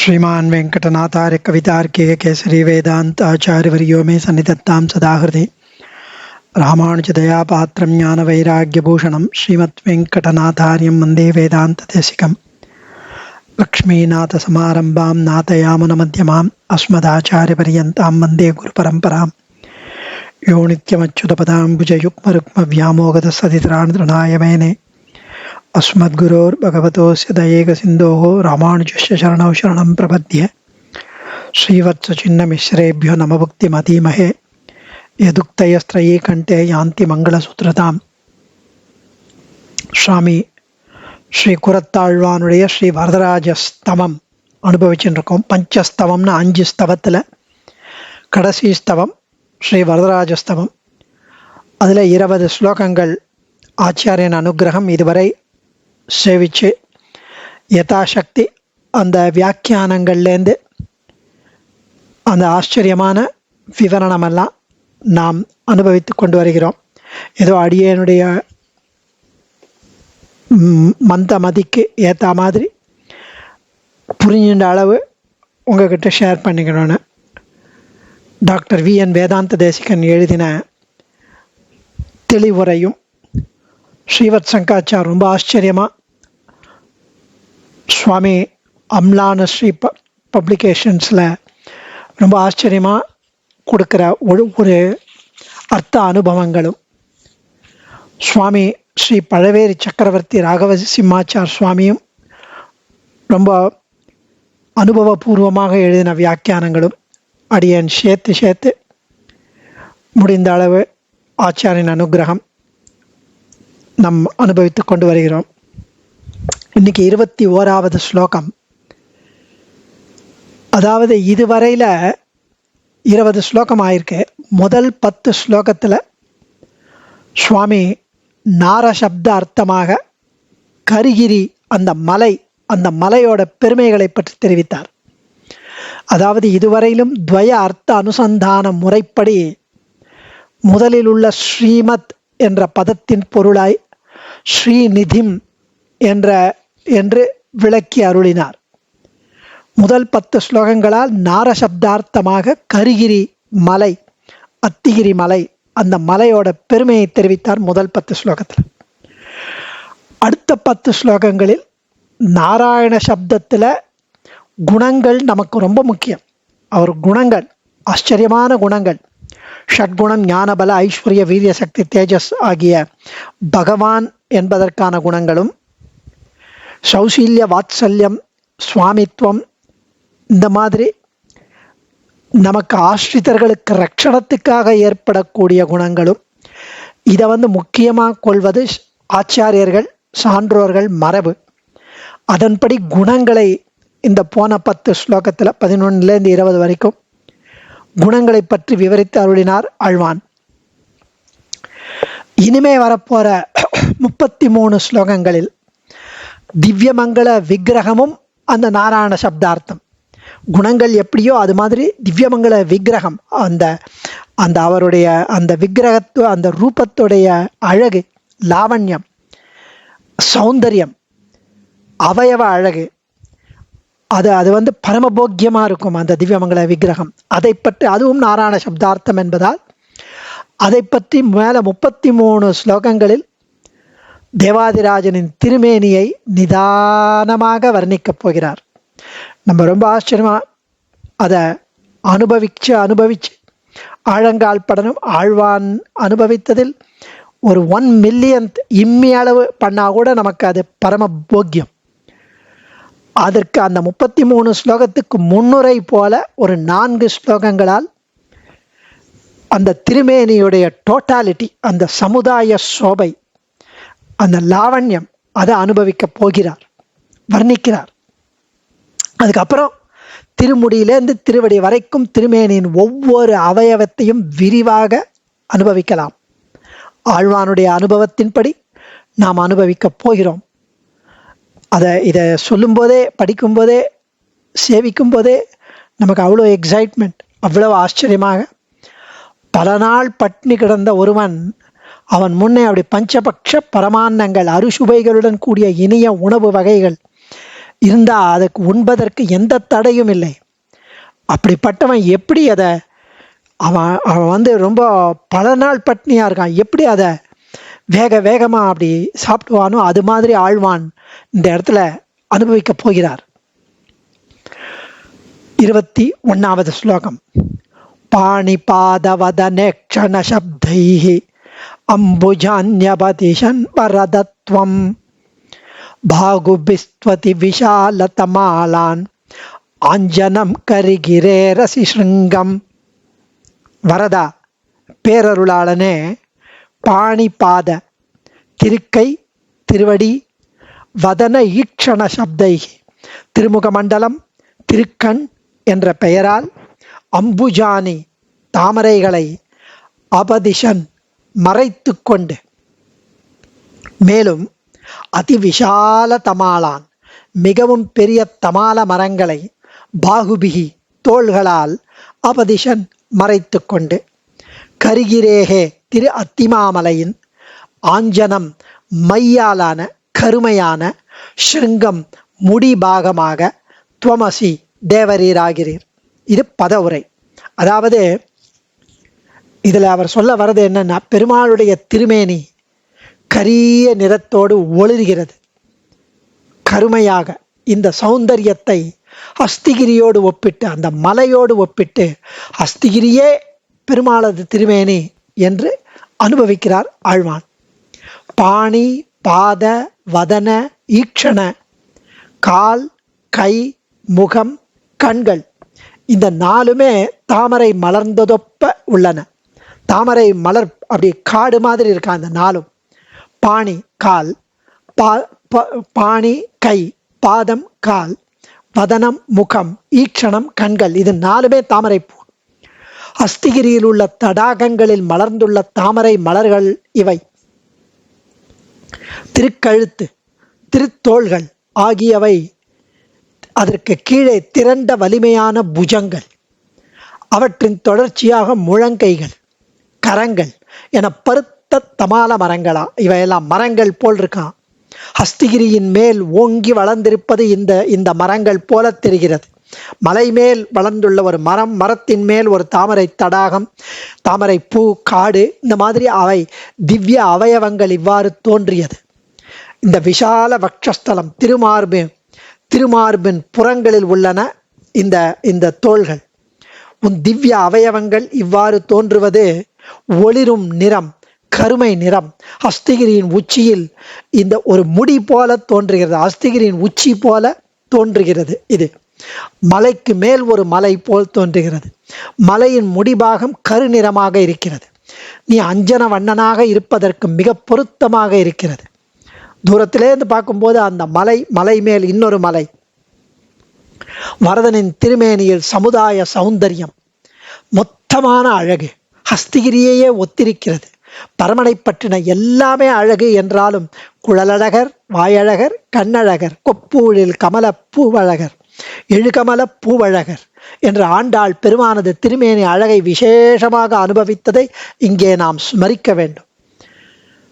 श्रीमान् वेंकटनाथार्य कवितार्किक केसरी वेदांत आचार्यवर्यो मे सन्निधत्तां सदा हृदि रामानुजदयापात्रं ज्ञानवैराग्यभूषणं श्रीमद्वेंकटनाथार्यं वन्दे वेदान्तदेशिकं लक्ष्मीनाथसमारम्भां नाथयामुनमध्यमाम् अस्मदाचार्यपर्यन्तां वन्दे गुरुपरम्परां यो नित्यमच्युतपदाम्बुजयुग्मरुक्मव्यामोगतसदितराणतृणाय मेने अस्मद्गुरोर्भगवतोऽस्य दयेकसिन्धोः रामानुजस्य चरणौ शरणं प्रपद्ये श्रीवत्सचिन्नमिश्रेभ्यो नमः भुक्तिमतीमहे यदुक्तयस्त्रयी कण्ठे यान्ति मङ्गलसूत्रताम् சுவாமி ஸ்ரீ குரத்தாழ்வானுடைய ஸ்ரீ வரதராஜ ஸ்தவம் அனுபவிச்சுட்டு இருக்கோம். பஞ்சஸ்தவம்னு 5 ஸ்தவத்தில் கடைசி ஸ்தவம் ஸ்ரீ வரதராஜ ஸ்தவம். அதில் 20 ஸ்லோகங்கள் ஆச்சாரியன் அனுகிரகம் இதுவரை சேவிச்சு யதாசக்தி அந்த வியாக்கியானங்கள்லேருந்து அந்த ஆச்சரியமான விவரணமெல்லாம் நாம் அனுபவித்து கொண்டு வருகிறோம். ஏதோ அடியனுடைய மந்த மதிக்கு ஏற்ற மாதிரி புரிஞ்சின்ற அளவு உங்ககிட்ட ஷேர் பண்ணிக்கணும்னு டாக்டர் வி.என். வேதாந்த தேசிகன் எழுதின தெளிவுரையும் ஸ்ரீவத் சங்காச்சார் ரொம்ப ஆச்சரியமாக சுவாமி அம்லான ஸ்ரீ பப்ளிகேஷன்ஸில் ரொம்ப ஆச்சரியமாக கொடுக்குற ஒரு அர்த்த அனுபவங்களும் சுவாமி ஸ்ரீ பழவேரி சக்கரவர்த்தி ராகவ சிம்மாச்சார் சுவாமியும் ரொம்ப அனுபவபூர்வமாக எழுதின வியாக்கியானங்களும் அடியேன் சேர்த்து முடிந்த அளவு ஆச்சாரின் அனுகிரகம் நம் அனுபவித்து கொண்டு வருகிறோம். இன்னைக்கு 21வது ஸ்லோகம். அதாவது இதுவரையில் 20 ஸ்லோகம் ஆயிருக்கு. முதல் 10 ஸ்லோகத்தில் சுவாமி நாரசப்த அர்த்தமாக கரிகிரி அந்த மலையோட பெருமைகளை பற்றி தெரிவித்தார். அதாவது இதுவரையிலும் துவய அர்த்த அனுசந்தான முறைப்படி முதலில் உள்ள ஸ்ரீமத் என்ற பதத்தின் பொருளாய் ஸ்ரீநிதிம் என்று விளக்கி அருளினார். முதல் 10 ஸ்லோகங்களால் நாரசப்தார்த்தமாக கரிகிரி மலை, அத்திகிரி மலை, அந்த மலையோட பெருமையை தெரிவித்தார் முதல் 10 ஸ்லோகத்தில். அடுத்த 10 ஸ்லோகங்களில் நாராயண சப்தத்தில் குணங்கள் நமக்கு ரொம்ப முக்கியம். அவர் குணங்கள் ஆச்சரியமான குணங்கள், ஷட்குணம், ஞானபல, ஐஸ்வர்ய, வீரிய, சக்தி, தேஜஸ் ஆகிய பகவான் என்பதற்கான குணங்களும், சௌசீல்ய, வாத்சல்யம், சுவாமித்வம், இந்த மாதிரி நமக்கு ஆஸ்ரிதர்களுக்கு ரட்சணத்துக்காக ஏற்படக்கூடிய குணங்களும், இதை முக்கியமாக கொள்வது ஆச்சாரியர்கள் சான்றோர்கள் மரபு. அதன்படி குணங்களை இந்த போன 10 ஸ்லோகத்தில் 11லேருந்து 20 வரைக்கும் குணங்களை பற்றி விவரித்து அருளினார் ஆழ்வான். இனிமே வரப்போற 33 ஸ்லோகங்களில் திவ்யமங்கள விக்கிரகமும் அந்த நாராயண சப்தார்த்தம். குணங்கள் எப்படியோ அது மாதிரி திவ்யமங்கள விக்கிரகம், அந்த அவருடைய அந்த விக்கிரகத்துவ அந்த ரூபத்துடைய அழகு, லாவண்யம், சௌந்தர்யம், அவயவ அழகு, அது பரமபோக்கியமாக இருக்கும் அந்த திவ்யமங்கள விக்கிரகம். அதை பற்றி அதுவும் நாராயண சப்தார்த்தம் என்பதால் அதை பற்றி மேலே 33 ஸ்லோகங்களில் தேவாதிராஜனின் திருமேனியை நிதானமாக வர்ணிக்கப் போகிறார். நம்ம ரொம்ப ஆச்சரியமாக அதை அனுபவிச்சு ஆழங்கால் படனும் ஆழ்வான் அனுபவித்ததில் ஒரு 1 மில்லியன்த் இம்மி அளவு பண்ணால் கூட நமக்கு அது பரம போக்கியம். அதற்கு அந்த 33 ஸ்லோகத்துக்கு முன்னுரை போல ஒரு 4 ஸ்லோகங்களால் அந்த திருமேனியுடைய டோட்டாலிட்டி, அந்த சமுதாய சோபை, அந்த லாவண்யம், அதை அனுபவிக்க போகிறார், வர்ணிக்கிறார். அதுக்கப்புறம் திருமுடியிலேருந்து திருவடி வரைக்கும் திருமேனியின் ஒவ்வொரு அவயவத்தையும் விரிவாக அனுபவிக்கலாம். ஆழ்வானுடைய அனுபவத்தின்படி நாம் அனுபவிக்க போகிறோம். இதை சொல்லும்போதே, படிக்கும்போதே, சேவிக்கும் போதே நமக்கு அவ்வளோ எக்ஸைட்மெண்ட், அவ்வளவு ஆச்சரியமாக. பல நாள் பட்னி கிடந்த ஒருவன் அவன் முன்னே அப்படி பஞ்சபக்ஷ பரமான்னங்கள், அறுசுவைகளுடன் கூடிய இனிய உணவு வகைகள் இருந்தா அதுக்கு உண்பதற்கு எந்த தடையும் இல்லை. அப்படிப்பட்டவன் எப்படி அதை அவன் அவன் ரொம்ப பல நாள் பட்னியா இருக்கான், எப்படி அதை வேக வேகமா அப்படி சாப்பிடுவானோ அது மாதிரி ஆழ்வான் இந்த இடத்துல அனுபவிக்க போகிறார். 21வது ஸ்லோகம். பாணிபாதவதனேக்ஷண சப்தைஹி அம்புஜான்யபதிஷன் வரதத்வம் பாகுபிஸ்த்வதி விஷாலதமாலான் ஆஞ்சனம் கரிகிரே ரசி ஸ்ருங்கம். வரதா பேரருளாளனே, பாணிபாத திருக்கை திருவடி, வதன ஈக்ஷண சப்தை திருமுக மண்டலம், திருக்கண் என்ற பெயரால், அம்புஜானி தாமரைகளை, அபதிஷன் மறைத்து கொண்டு, மேலும் அதிவிசால தமாலான் மிகவும் பெரிய தமால மரங்களை, பாகுபிகி தோள்களால், அபதிஷன் மறைத்து கொண்டு, கரிகிரேகே திரு அத்திமாமலையின், ஆஞ்சனம் மையாலான கருமையான, ஸ்ருங்கம் முடிபாகமாக, துவமசி தேவரீராகிறீர். இது பதவுரை. அதாவது இதுல அவர் சொல்ல வர்றது என்னன்னா, பெருமாளுடைய திருமேனி கரிய நிறத்தோடு ஒளிர்கிறது, கருமையாக. இந்த சௌந்தரியத்தை அஸ்திகிரியோடு ஒப்பிட்டு, அந்த மலையோடு ஒப்பிட்டு, அஸ்திகிரியே பெருமாளது திருமேனி என்று அனுபவிக்கிறார் ஆழ்வான். பாணி பாத வதன ஈக்ஷண, கால் கை முகம் கண்கள், இந்த நாலுமே தாமரை மலர்ந்ததொப்ப உள்ளன. தாமரை மலர் அப்படி காடு மாதிரி இருக்கா அந்த நாளும். பாணி கால், பாணி கை, பாதம் கால், வதனம் முகம், ஈக்ஷணம் கண்கள், இது நாலுமே தாமரை பூ. அஸ்திகிரியில் உள்ள தடாகங்களில் மலர்ந்துள்ள தாமரை மலர்கள் இவை. திருக்கழுத்து, திருத்தோள்கள் ஆகியவை, அதற்கு கீழே திரண்ட வலிமையான புஜங்கள், அவற்றின் தொடர்ச்சியாக முழங்கைகள், கரங்கள் என பருத்த தமால மரங்களா இவையெல்லாம் மரங்கள் போல் இருக்கான். ஹஸ்திகிரியின் மேல் ஓங்கி வளர்ந்திருப்பது இந்த மரங்கள் போல தெரிகிறது. மலை மேல் வளர்ந்துள்ள ஒரு மரம், மரத்தின் மேல் ஒரு தாமரை தடாகம், தாமரை பூ, காடு, இந்த மாதிரி அவை திவ்ய அவயவங்கள் இவ்வாறு தோன்றியது. இந்த விஷால வக்ஷஸ்தலம், திருமார்பின் புறங்களில் உள்ளன இந்த தோள்கள். உன் திவ்ய அவயவங்கள் இவ்வாறு தோன்றுவது ஒளிரும் நிறம், கருமை நிறம். அஸ்திகிரியின் உச்சியில் இந்த ஒரு முடி போல தோன்றுகிறது, அஸ்திகிரியின் உச்சி போல தோன்றுகிறது. இது மலைக்கு மேல் ஒரு மலை போல் தோன்றுகிறது. மலையின் முடிபாகம் கருநிறமாக இருக்கிறது. நீ அஞ்சன வண்ணனாக இருப்பதற்கு மிக பொருத்தமாக இருக்கிறது. தூரத்திலேருந்து பார்க்கும்போது அந்த மலை மேல் இன்னொரு மலை. வரதனின் திருமேனியில் சமுதாய சௌந்தரியம், மொத்தமான அழகு, ஹஸ்திகிரியையே ஒத்திருக்கிறது. பரமனை பற்றின எல்லாமே அழகு என்றாலும், குழலழகர், வாயழகர், கண்ணழகர், கொப்பூழில் கமல பூவழகர், எழுகமல பூவழகர் என்ற ஆண்டாள் பெருமானது திருமேனி அழகை விசேஷமாக அனுபவித்ததை இங்கே நாம் ஸ்மரிக்க வேண்டும்.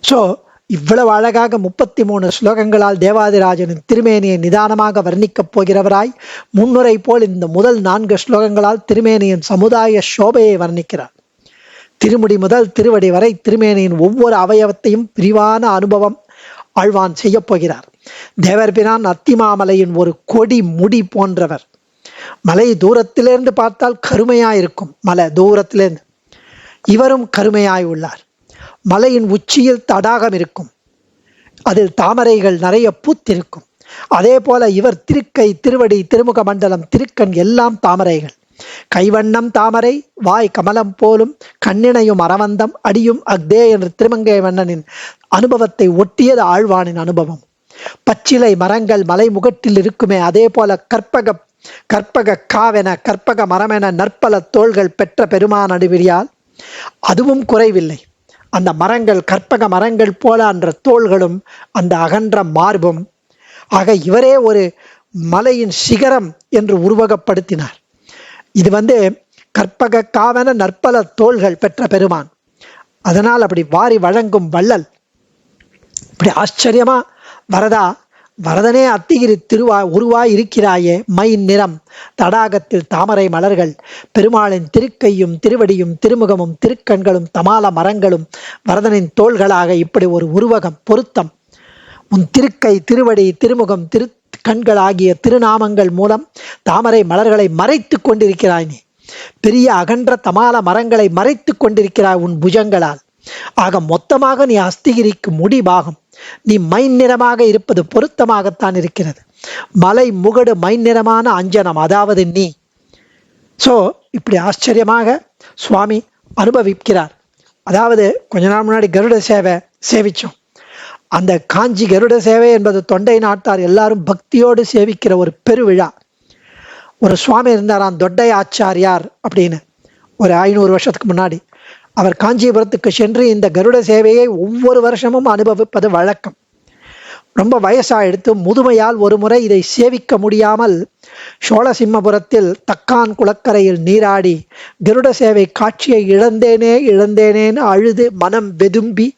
ஸோ இவ்வளவு அழகாக 33 ஸ்லோகங்களால் தேவாதிராஜனின் திருமேனியை நிதானமாக வர்ணிக்கப் போகிறவராய், முன்னுரை போல் இந்த முதல் 4 ஸ்லோகங்களால் திருமேனியின் சமுதாய சோபையை வர்ணிக்கிறார். திருமுடி முதல் திருவடி வரை திருமேனியின் ஒவ்வொரு அவயவத்தையும் விரிவான அனுபவம் ஆழ்வான் செய்ய போகிறார். தேவர்பிரான் அத்திமாமலையின் ஒரு கொடி முடி போன்றவர். மலை தூரத்திலிருந்து பார்த்தால் கருமையாயிருக்கும், மலை தூரத்திலிருந்து. இவரும் கருமையாய் உள்ளார். மலையின் உச்சியில் தடாகம் இருக்கும், அதில் தாமரைகள் நிறைய பூத்திருக்கும். அதே போல இவர் திருக்கை, திருவடி, திருமுக மண்டலம், திருக்கண் எல்லாம் தாமரைகள். கைவண்ணம் தாமரை, வாய் கமலம் போலும், கண்ணினையும் அரவந்தம், அடியும் அக்தே என்று திருமங்கை வண்ணனின் அனுபவத்தை ஒட்டியது ஆழ்வானின் அனுபவம். பச்சிலை மரங்கள் மலை முகட்டில் இருக்குமே, அதே போல கற்பக காவென, கற்பக மரமென நற்பல தோள்கள் பெற்ற பெருமான் அடிவிடியால் அதுவும் குறைவில்லை. அந்த மரங்கள் கற்பக மரங்கள் போல அன்ற தோள்களும் அந்த அகன்ற மார்பும் ஆக இவரே ஒரு மலையின் சிகரம் என்று உருவகப்படுத்தினார். இது கற்பக காவென நற்பல தோள்கள் பெற்ற பெருமான். அதனால் அப்படி வாரி வழங்கும் வள்ளல். இப்படி ஆச்சரியமா வரதா வரதனே அத்திகிரி உருவாய் இருக்கிறாயே, மை நிறம் தடாகத்தில் தாமரை மலர்கள், பெருமாளின் திருக்கையும் திருவடியும் திருமுகமும் திருக்கண்களும் தமால மரங்களும் வரதனின் தோள்களாக இப்படி ஒரு உருவகம் பொருத்தம். உன் திருக்கை திருவடி திருமுகம் திரு கண்கள் ஆகிய திருநாமங்கள் மூலம் தாமரை மலர்களை மறைத்து கொண்டிருக்கிறாய். நீ பெரிய அகன்ற தமால மரங்களை மறைத்து கொண்டிருக்கிறாய் உன் புஜங்களால். ஆக மொத்தமாக நீ அஸ்திகிரிக்கு முடிபாகம். நீ மை நிறமாக இருப்பது பொருத்தமாகத்தான் இருக்கிறது. மலை முகடு மை நிறமான அஞ்சனம், அதாவது நீ. சோ இப்படி ஆச்சரியமாக சுவாமி அனுபவிக்கிறார். அதாவது கொஞ்ச நாள் முன்னாடி கருட சேவை சேவிச்சோம். அந்த காஞ்சி கருட சேவை என்பது தொண்டை நாட்டார் எல்லாரும் பக்தியோடு சேவிக்கிற ஒரு பெருவிழா. ஒரு சுவாமி இருந்தாராம், தொட்டை ஆச்சாரியார் அப்படின்னு, ஒரு 500 வருஷத்துக்கு முன்னாடி. அவர் காஞ்சிபுரத்துக்கு சென்று இந்த கருட சேவையை ஒவ்வொரு வருஷமும் அனுபவிப்பது வழக்கம். ரொம்ப வயசாயிடுத்து, முதுமையால் ஒரு முறை இதை சேவிக்க முடியாமல் சோழசிம்மபுரத்தில் தக்கான் குளக்கரையில் நீராடி கருட சேவை காட்சியை இழந்தேனேன்னு அழுது மனம் வெதும்பி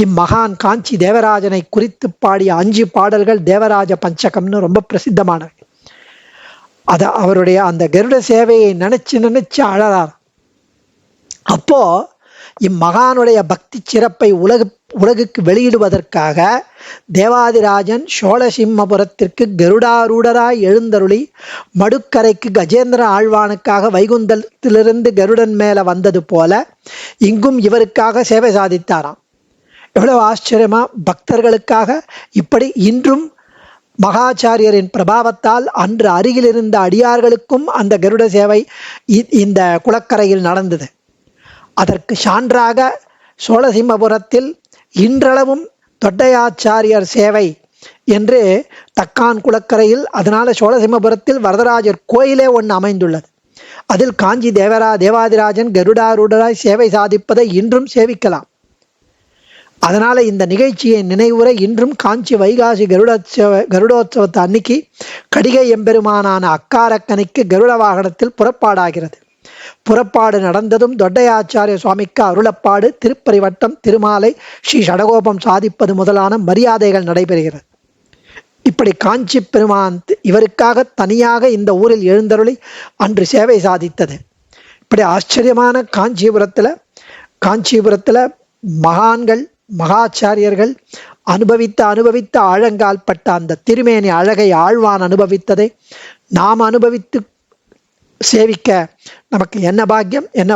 இம்மகான் காஞ்சி தேவராஜனை குறித்து பாடிய 5 பாடல்கள் தேவராஜ பஞ்சகம்னு ரொம்ப பிரசித்தமானவை. அவருடைய அந்த கருட சேவையை நினைச்சு அழறார். அப்போ இம்மகானுடைய பக்தி சிறப்பை உலகுக்கு வெளியிடுவதற்காக தேவாதிராஜன் சோழசிம்மபுரத்திற்கு கருடாரூடராய் எழுந்தருளி மடுக்கரைக்கு கஜேந்திர ஆழ்வானுக்காக வைகுந்தத்திலிருந்து கருடன் மேல வந்தது போல இங்கும் இவருக்காக சேவை சாதித்தாராம். எவ்வளவு ஆச்சரியமா! பக்தர்களுக்காக இப்படி இன்றும் மகாச்சாரியரின் பிரபாவத்தால் அன்று அருகில் இருந்த அடியார்களுக்கும் அந்த கருட சேவை இந்த குளக்கரையில் நடந்தது. அதற்கு சான்றாக சோழசிம்மபுரத்தில் இன்றளவும் தொட்டையாச்சாரியர் சேவை என்று தக்கான் குளக்கரையில், அதனால சோழசிம்மபுரத்தில் வரதராஜர் கோயிலே ஒன்று அமைந்துள்ளது. அதில் காஞ்சி தேவாதிராஜன் கருடாரூடராய் சேவை சாதிப்பதை இன்றும் சேவிக்கலாம். அதனால இந்த நிகழ்ச்சியை நினைவுற இன்றும் காஞ்சி வைகாசி கருடோத்சவத்து அன்னைக்கு கடிகை எம்பெருமானான அக்காரக்கனிக்கு கருட வாகனத்தில் புறப்பாடாகிறது. புறப்பாடு நடந்ததும் தொட்டையாச்சாரிய சுவாமிக்கு அருளப்பாடு, திருப்பரிவட்டம், திருமாலை, ஸ்ரீ சடகோபம் சாதிப்பது முதலான மரியாதைகள் நடைபெறுகிறது. இப்படி காஞ்சி பெருமான் இவருக்காக தனியாக இந்த ஊரில் எழுந்தருளி அன்று சேவை சாதித்தது. இப்படி ஆச்சரியமான காஞ்சிபுரத்துல மகான்கள் மகாச்சாரியர்கள் அனுபவித்த ஆழங்கால் பட்ட அந்த திருமேனி அழகை ஆழ்வான் அனுபவித்ததை நாம் அனுபவித்து சேவிக்க நமக்கு என்ன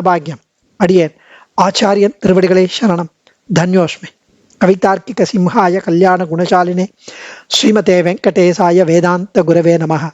பாக்கியம். அடியேன் ஆச்சாரியன் திருவடிகளே சரணம். தன்யோஸ்மி. கவிதார்க்கிக சிம்ஹாய கல்யாண குணசாலினே ஸ்ரீமதே வெங்கடேசாய வேதாந்த குரவே நமஹ.